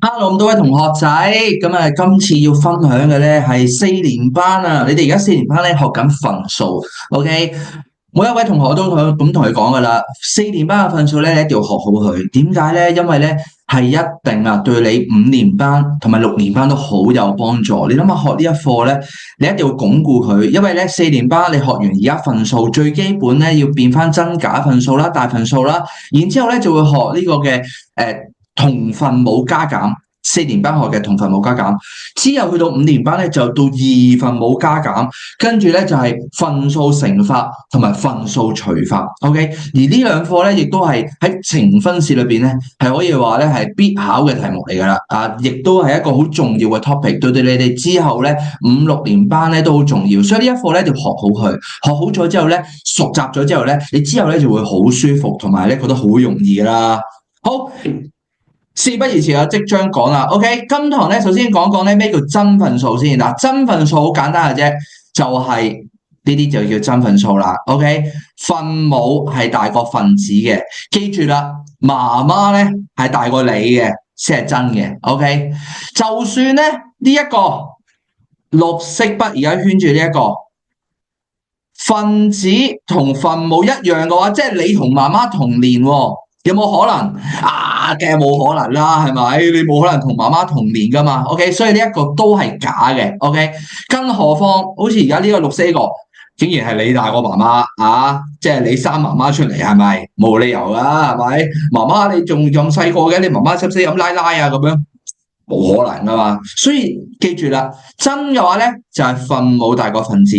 Hello，咁多位同學仔，今次要分享嘅咧係四年班啊！你哋而家四年班咧學緊分數，OK？每一位同學我都咁同佢講噶啦，四年班嘅分數咧，你一定要學好佢。點解咧？因為咧係一定啊，對你五年班同埋六年班都好有幫助。你諗下學呢一課咧，你一定要鞏固佢，因為咧四年班你學完而家分數最基本咧要變翻真假分數啦、大分數啦，然之後咧就會學呢個嘅同分母加減。四年班學嘅同分母加減，之後去到五年班咧就到二分母加減，跟住咧就係分數乘法同埋分數除法。OK， 而呢兩課咧亦都係喺呈分試裏邊咧係可以話咧係必考嘅題目嚟㗎啦。亦都係一個好重要嘅 topic，對你哋之後咧五六年班咧都好重要。所以呢一課咧就學好佢，學好咗之後咧熟習咗之後咧，你之後咧就會好舒服，同埋咧覺得好容易㗎啦。好。事不宜遲啊，即將講啦。OK， 今堂咧首先講講咧咩叫真分數先。嗱，真分數好簡單嘅啫，就係呢啲就叫真分數啦。OK， 分母係大過分子嘅，記住啦，媽媽咧係大過你嘅先係真嘅。OK， 就算咧呢一個綠色筆而家圈住呢一個分子同分母一樣嘅話，即係你同媽媽同年喎。有冇可能啊？梗係冇可能啦，係咪？你冇可能同媽媽同年噶嘛 ？OK， 所以呢一個都係假嘅。OK， 更何況好似而家呢個綠色呢個，竟然係你大過媽媽啊！即係你生媽媽出嚟，係咪？冇理由啦，係咪？媽媽你仲咁細個嘅，你媽媽識唔識飲奶奶啊？咁樣冇可能噶嘛。所以記住啦，真嘅話咧就係分母大過分子。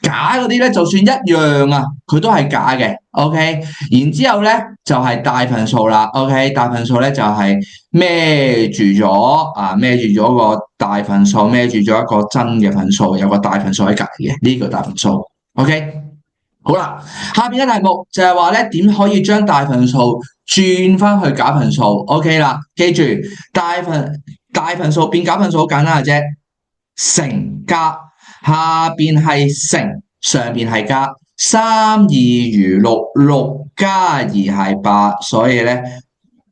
假嗰啲咧，就算一樣啊，佢都係假嘅。OK， 然之後咧就係大分數啦。OK， 大分數咧就係孭住咗個大分數，孭住咗一個真嘅分數，有個大分數喺隔離嘅，呢個大分數。OK， 好啦，下邊嘅題目就係話咧點可以將大分數轉翻去假分數。OK 啦，記住大分數變假分數好簡單嘅啫，乘加。下邊係乘，上邊係加，三二如六，六加二係八，所以咧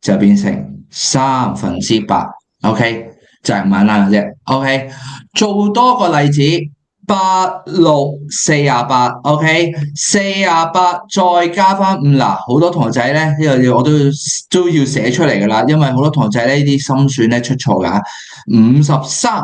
就變成8/3。OK， 就係咁簡單嘅啫。OK， 做多個例子，8×6=48。OK， 48再加翻5，嗱，好多同學仔咧呢個我都要寫出嚟噶啦，因為好多同學仔呢啲心算咧出錯噶，53，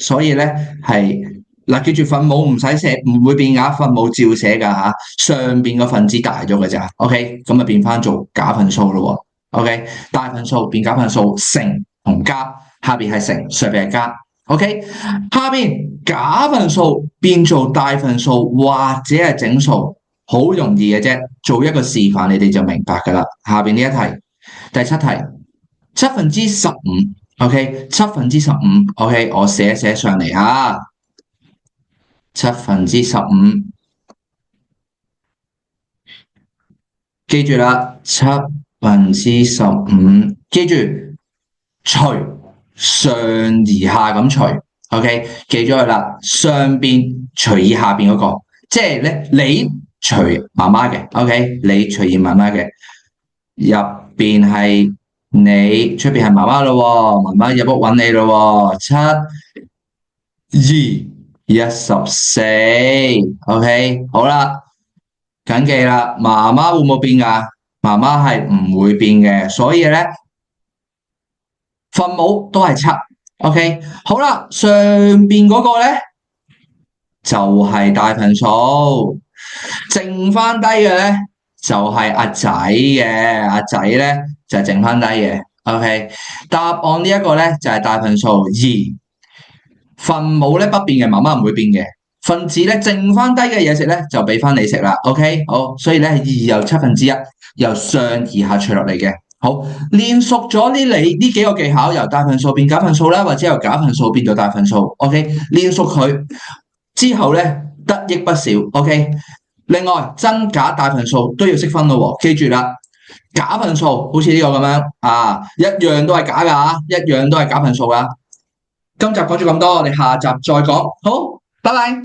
所以咧係。嗱，記住分母唔使寫，唔會變㗎，分母照寫㗎嚇。上邊個分子大咗㗎咋 ？OK， 咁啊變翻做假分數咯喎。OK， 大分數變假分數，乘同加，下邊係乘，上邊係加。OK， 下邊假分數變做大分數或者係整數，好容易嘅啫。做一個示範，你哋就明白㗎啦。下邊呢一題，第7題，15/7。OK， 15/7。OK， 我寫一寫上嚟嚇。15/7，記住啦，15/7，記住除上而下咁除 ，OK， 記咗佢啦，上邊除以下邊嗰個，即係咧你除媽媽嘅 ，OK， 你除以媽媽嘅，入邊係你，出邊係媽媽咯喎，媽媽入屋揾你咯喎，7×2=14。OK， 好啦，緊記啦，媽媽會唔會變㗎？媽媽係唔會變嘅，所以咧分母都係7。OK， 好啦，上邊嗰個咧就係大分數，剩翻低嘅咧就係阿仔嘅，阿仔咧就係剩翻低嘅。OK， 答案呢一個咧就係大分數2。分母咧不變嘅，媽媽唔會變嘅。分子咧剩翻低嘅嘢食咧就俾翻你食啦。OK， 好，所以咧係2由1/7，由上而下除落嚟嘅。好，練熟咗呢幾個技巧，由大分數變假分數啦，或者由假分數變到大分數。OK， 練熟佢之後咧得益不少。OK， 另外真假大分數都要識分咯喎，記住啦，假分數好似呢個咁樣啊，一樣都係假㗎，一樣都係假分數㗎。今集講咗咁多，我哋下集再講。好，拜拜。